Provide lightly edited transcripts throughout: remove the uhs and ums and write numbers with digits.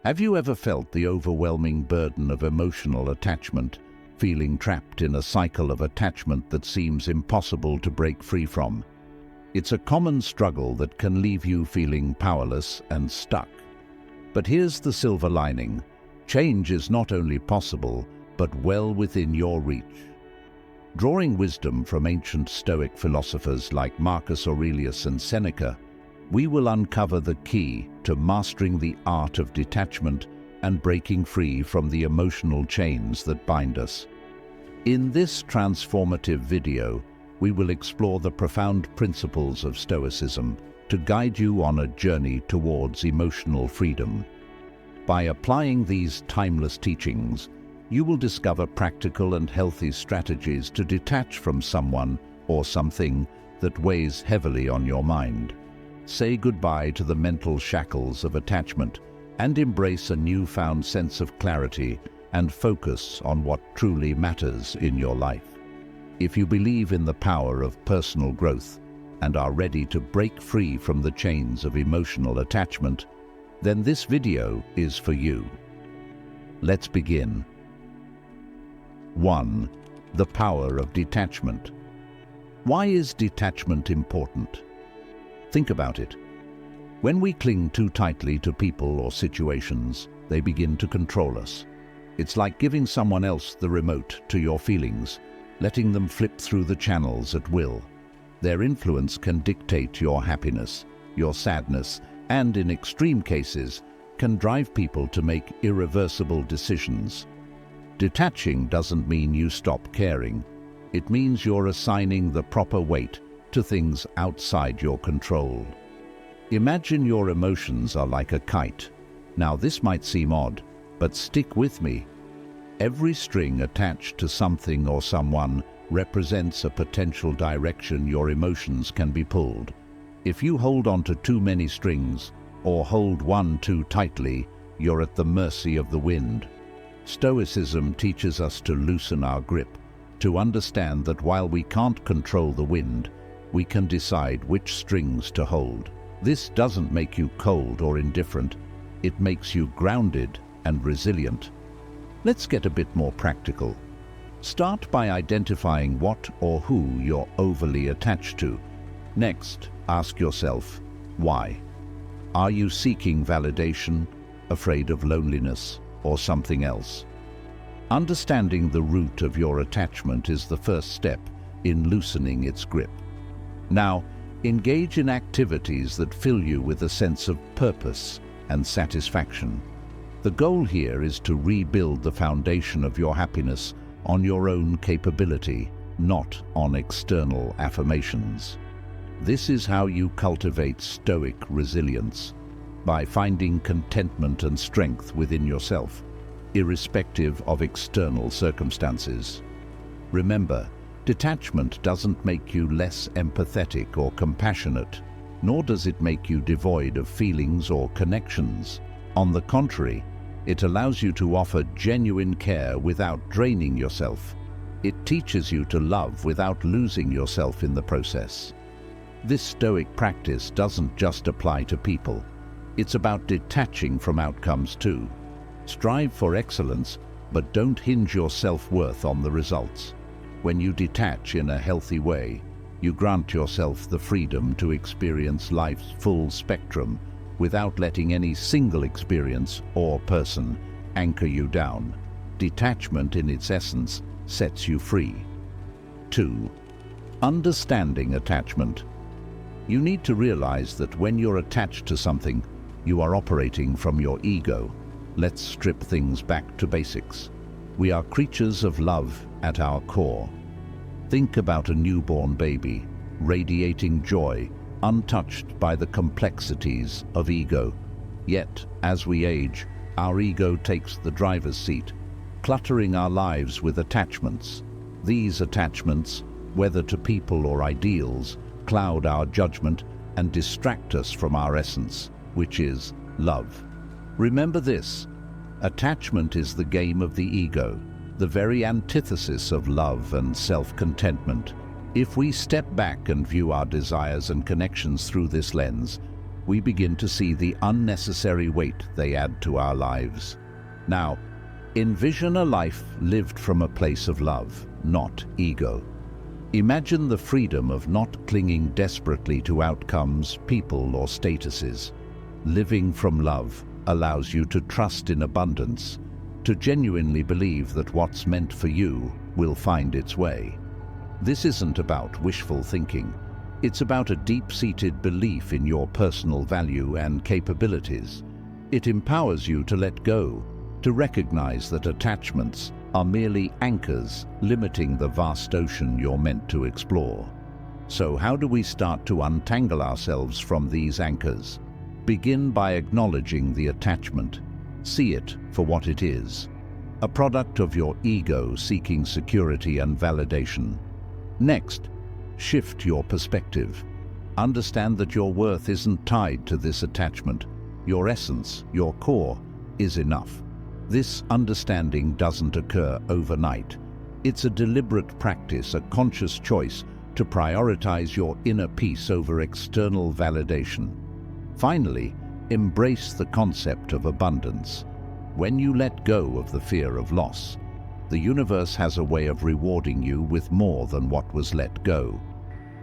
Have you ever felt the overwhelming burden of emotional attachment, feeling trapped in a cycle of attachment that seems impossible to break free from? It's a common struggle that can leave you feeling powerless and stuck. But here's the silver lining. Change is not only possible, but well within your reach. Drawing wisdom from ancient Stoic philosophers like Marcus Aurelius and Seneca, we will uncover the key to mastering the art of detachment and breaking free from the emotional chains that bind us. In this transformative video, we will explore the profound principles of Stoicism to guide you on a journey towards emotional freedom. By applying these timeless teachings, you will discover practical and healthy strategies to detach from someone or something that weighs heavily on your mind. Say goodbye to the mental shackles of attachment and embrace a newfound sense of clarity and focus on what truly matters in your life. If you believe in the power of personal growth and are ready to break free from the chains of emotional attachment, then this video is for you. Let's begin. 1. The power of detachment. Why is detachment important? Think about it. When we cling too tightly to people or situations, they begin to control us. It's like giving someone else the remote to your feelings, letting them flip through the channels at will. Their influence can dictate your happiness, your sadness, and in extreme cases, can drive people to make irreversible decisions. Detaching doesn't mean you stop caring. It means you're assigning the proper weight to things outside your control. Imagine your emotions are like a kite. Now this might seem odd, but stick with me. Every string attached to something or someone represents a potential direction your emotions can be pulled. If you hold on to too many strings or hold one too tightly, you're at the mercy of the wind. Stoicism teaches us to loosen our grip, to understand that while we can't control the wind, we can decide which strings to hold. This doesn't make you cold or indifferent. It makes you grounded and resilient. Let's get a bit more practical. Start by identifying what or who you're overly attached to. Next, ask yourself, why? Are you seeking validation, afraid of loneliness, or something else? Understanding the root of your attachment is the first step in loosening its grip. Now, engage in activities that fill you with a sense of purpose and satisfaction. The goal here is to rebuild the foundation of your happiness on your own capability, not on external affirmations. This is how you cultivate stoic resilience, by finding contentment and strength within yourself, irrespective of external circumstances. Remember, detachment doesn't make you less empathetic or compassionate, nor does it make you devoid of feelings or connections. On the contrary, it allows you to offer genuine care without draining yourself. It teaches you to love without losing yourself in the process. This stoic practice doesn't just apply to people. It's about detaching from outcomes too. Strive for excellence, but don't hinge your self-worth on the results. When you detach in a healthy way, you grant yourself the freedom to experience life's full spectrum without letting any single experience or person anchor you down. Detachment in its essence sets you free. 2. Understanding attachment. You need to realize that when you're attached to something, you are operating from your ego. Let's strip things back to basics. We are creatures of love at our core. Think about a newborn baby, radiating joy, untouched by the complexities of ego. Yet, as we age, our ego takes the driver's seat, cluttering our lives with attachments. These attachments, whether to people or ideals, cloud our judgment and distract us from our essence, which is love. Remember this: attachment is the game of the ego, the very antithesis of love and self-contentment. If we step back and view our desires and connections through this lens, we begin to see the unnecessary weight they add to our lives. Now, envision a life lived from a place of love, not ego. Imagine the freedom of not clinging desperately to outcomes, people, or statuses. Living from love allows you to trust in abundance, to genuinely believe that what's meant for you will find its way. This isn't about wishful thinking. It's about a deep-seated belief in your personal value and capabilities. It empowers you to let go, to recognize that attachments are merely anchors limiting the vast ocean you're meant to explore. So how do we start to untangle ourselves from these anchors? Begin by acknowledging the attachment. See it for what it is, a product of your ego seeking security and validation. Next, shift your perspective. Understand that your worth isn't tied to this attachment. Your essence, your core, is enough. This understanding doesn't occur overnight. It's a deliberate practice, a conscious choice to prioritize your inner peace over external validation. Finally, embrace the concept of abundance. When you let go of the fear of loss, the universe has a way of rewarding you with more than what was let go.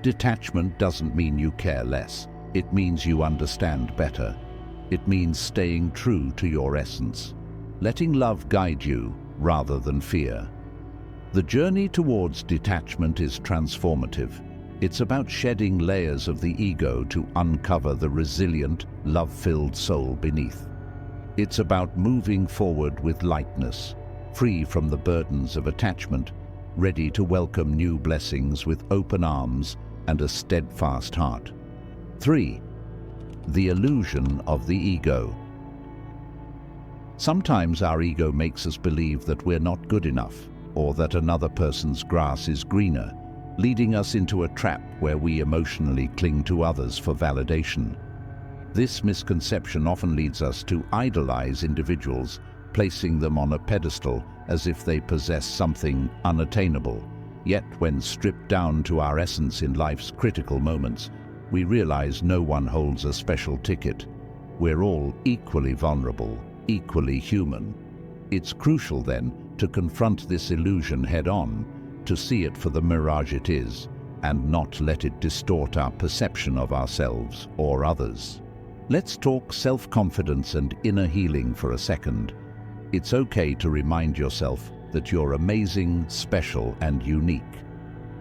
Detachment doesn't mean you care less. It means you understand better. It means staying true to your essence, letting love guide you rather than fear. The journey towards detachment is transformative. It's about shedding layers of the ego to uncover the resilient, love-filled soul beneath. It's about moving forward with lightness, free from the burdens of attachment, ready to welcome new blessings with open arms and a steadfast heart. 3. The illusion of the ego. Sometimes our ego makes us believe that we're not good enough, or that another person's grass is greener, leading us into a trap where we emotionally cling to others for validation. This misconception often leads us to idolize individuals, placing them on a pedestal as if they possess something unattainable. Yet when stripped down to our essence in life's critical moments, we realize no one holds a special ticket. We're all equally vulnerable, equally human. It's crucial then to confront this illusion head-on, to see it for the mirage it is, and not let it distort our perception of ourselves or others. Let's talk self-confidence and inner healing for a second. It's okay to remind yourself that you're amazing, special, and unique.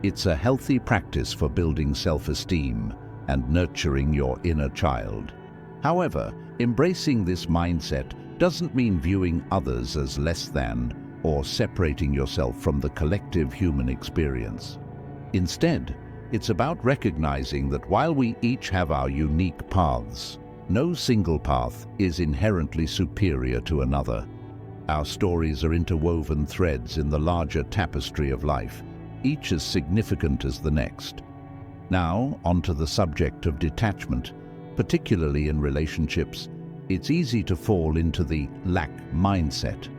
It's a healthy practice for building self-esteem and nurturing your inner child. However, embracing this mindset doesn't mean viewing others as less than or separating yourself from the collective human experience. Instead, it's about recognizing that while we each have our unique paths, no single path is inherently superior to another. Our stories are interwoven threads in the larger tapestry of life, each as significant as the next. Now, onto the subject of detachment. Particularly in relationships, it's easy to fall into the lack mindset,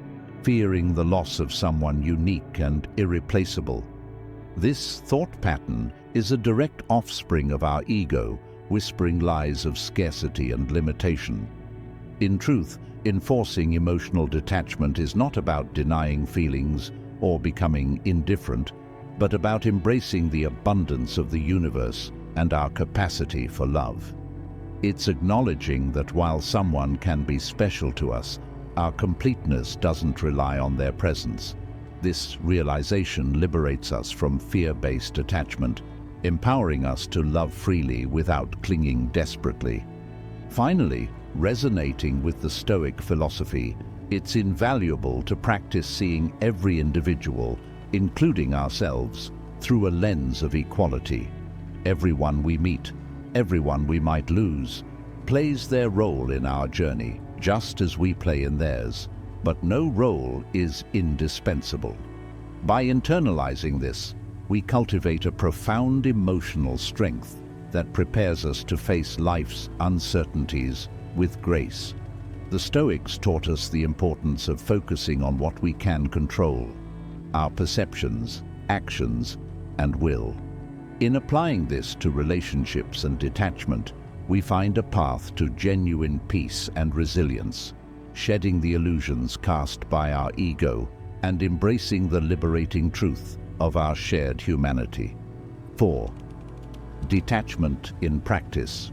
fearing the loss of someone unique and irreplaceable. This thought pattern is a direct offspring of our ego, whispering lies of scarcity and limitation. In truth, enforcing emotional detachment is not about denying feelings or becoming indifferent, but about embracing the abundance of the universe and our capacity for love. It's acknowledging that while someone can be special to us, our completeness doesn't rely on their presence. This realization liberates us from fear-based attachment, empowering us to love freely without clinging desperately. Finally, resonating with the Stoic philosophy, it's invaluable to practice seeing every individual, including ourselves, through a lens of equality. Everyone we meet, everyone we might lose, plays their role in our journey, just as we play in theirs, but no role is indispensable. By internalizing this, we cultivate a profound emotional strength that prepares us to face life's uncertainties with grace. The Stoics taught us the importance of focusing on what we can control, our perceptions, actions, and will. In applying this to relationships and detachment, we find a path to genuine peace and resilience, shedding the illusions cast by our ego and embracing the liberating truth of our shared humanity. 4. Detachment in practice.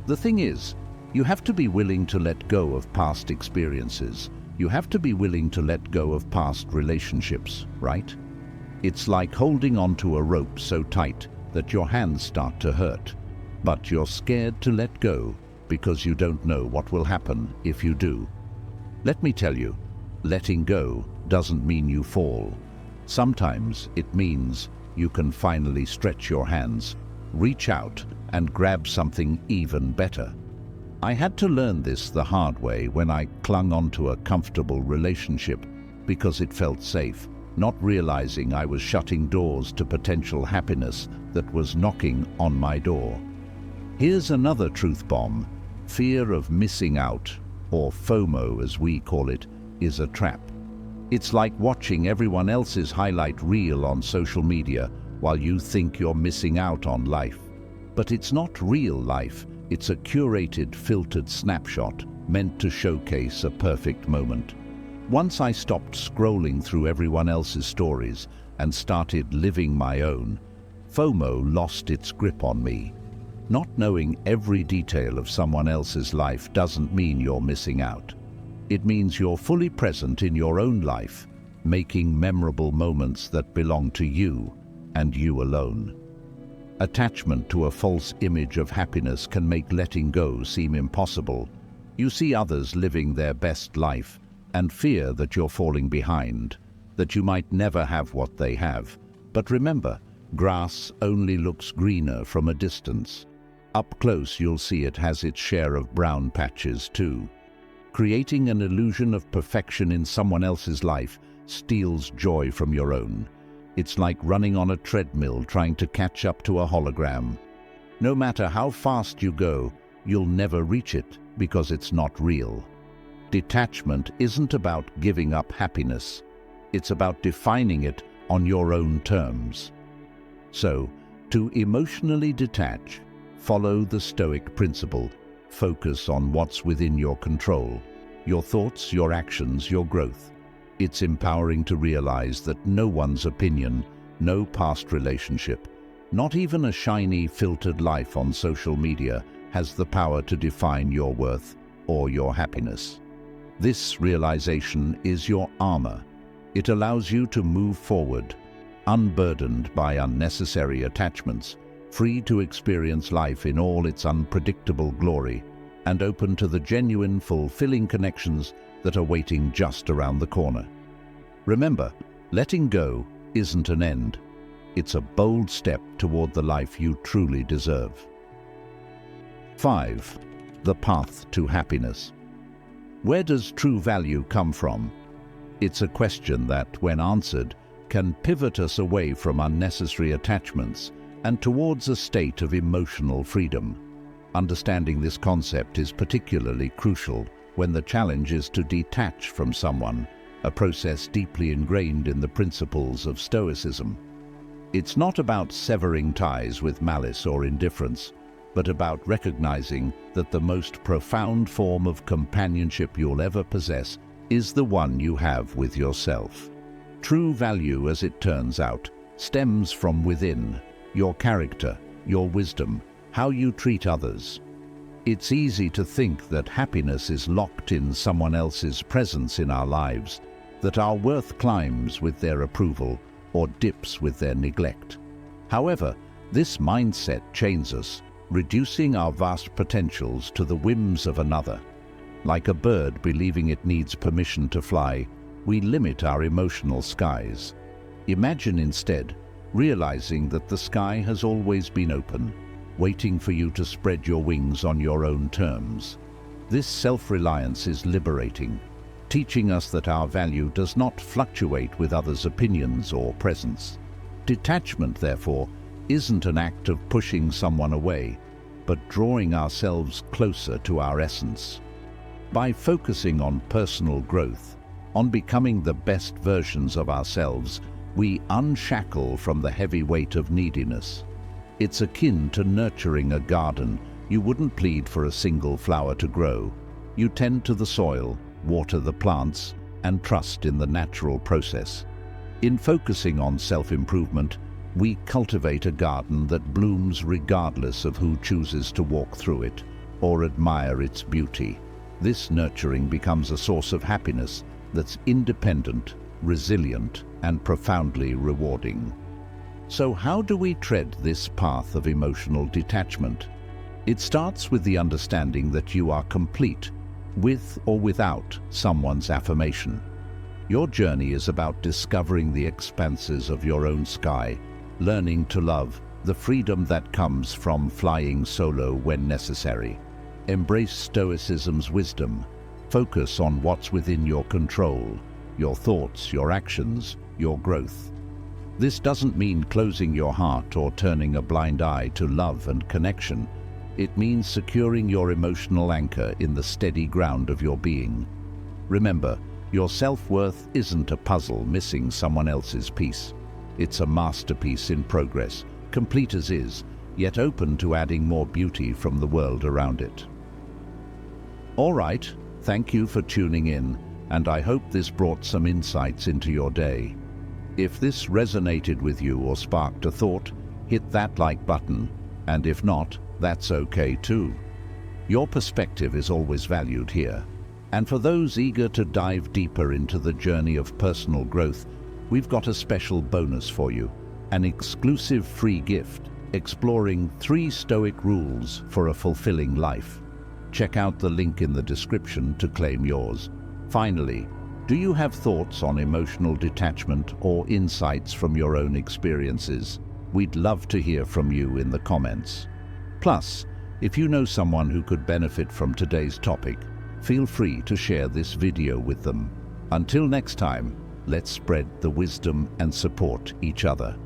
The thing is, you have to be willing to let go of past experiences. You have to be willing to let go of past relationships, right? It's like holding onto a rope so tight that your hands start to hurt, but you're scared to let go because you don't know what will happen if you do. Let me tell you, letting go doesn't mean you fall. Sometimes it means you can finally stretch your hands, reach out, and grab something even better. I had to learn this the hard way when I clung onto a comfortable relationship because it felt safe, not realizing I was shutting doors to potential happiness that was knocking on my door. Here's another truth bomb. Fear of missing out, or FOMO as we call it, is a trap. It's like watching everyone else's highlight reel on social media while you think you're missing out on life. But it's not real life. It's a curated, filtered snapshot meant to showcase a perfect moment. Once I stopped scrolling through everyone else's stories and started living my own, FOMO lost its grip on me. Not knowing every detail of someone else's life doesn't mean you're missing out. It means you're fully present in your own life, making memorable moments that belong to you and you alone. Attachment to a false image of happiness can make letting go seem impossible. You see others living their best life and fear that you're falling behind, that you might never have what they have. But remember, grass only looks greener from a distance. Up close, you'll see it has its share of brown patches too. Creating an illusion of perfection in someone else's life steals joy from your own. It's like running on a treadmill trying to catch up to a hologram. No matter how fast you go, you'll never reach it because it's not real. Detachment isn't about giving up happiness. It's about defining it on your own terms. So, to emotionally detach, follow the Stoic principle. Focus on what's within your control, your thoughts, your actions, your growth. It's empowering to realize that no one's opinion, no past relationship, not even a shiny, filtered life on social media has the power to define your worth or your happiness. This realization is your armor. It allows you to move forward, unburdened by unnecessary attachments, free to experience life in all its unpredictable glory, and open to the genuine, fulfilling connections that are waiting just around the corner. Remember, letting go isn't an end. It's a bold step toward the life you truly deserve. 5. The path to happiness. Where does true value come from? It's a question that, when answered, can pivot us away from unnecessary attachments and towards a state of emotional freedom. Understanding this concept is particularly crucial when the challenge is to detach from someone, a process deeply ingrained in the principles of Stoicism. It's not about severing ties with malice or indifference, but about recognizing that the most profound form of companionship you'll ever possess is the one you have with yourself. True value, as it turns out, stems from within, your character, your wisdom, how you treat others. It's easy to think that happiness is locked in someone else's presence in our lives, that our worth climbs with their approval or dips with their neglect. However, this mindset chains us, reducing our vast potentials to the whims of another. Like a bird believing it needs permission to fly, we limit our emotional skies. Imagine instead realizing that the sky has always been open, waiting for you to spread your wings on your own terms. This self-reliance is liberating, teaching us that our value does not fluctuate with others' opinions or presence. Detachment, therefore, isn't an act of pushing someone away, but drawing ourselves closer to our essence. By focusing on personal growth, on becoming the best versions of ourselves, we unshackle from the heavy weight of neediness. It's akin to nurturing a garden You wouldn't plead for a single flower to grow. You tend to the soil, water the plants, and trust in the natural process. In focusing on self-improvement, we cultivate a garden that blooms regardless of who chooses to walk through it or admire its beauty. This nurturing becomes a source of happiness that's independent, resilient, and profoundly rewarding. So how do we tread this path of emotional detachment? It starts with the understanding that you are complete, with or without someone's affirmation. Your journey is about discovering the expanses of your own sky, learning to love the freedom that comes from flying solo when necessary. Embrace Stoicism's wisdom. Focus on what's within your control, your thoughts, your actions, your growth. This doesn't mean closing your heart or turning a blind eye to love and connection. It means securing your emotional anchor in the steady ground of your being. Remember, your self-worth isn't a puzzle missing someone else's piece. It's a masterpiece in progress, complete as is, yet open to adding more beauty from the world around it. All right, thank you for tuning in, and I hope this brought some insights into your day. If this resonated with you or sparked a thought, hit that like button, and if not, that's okay too. Your perspective is always valued here. And for those eager to dive deeper into the journey of personal growth, we've got a special bonus for you, an exclusive free gift, exploring 3 Stoic rules for a fulfilling life. Check out the link in the description to claim yours. Finally, do you have thoughts on emotional detachment or insights from your own experiences? We'd love to hear from you in the comments. Plus, if you know someone who could benefit from today's topic, feel free to share this video with them. Until next time, let's spread the wisdom and support each other.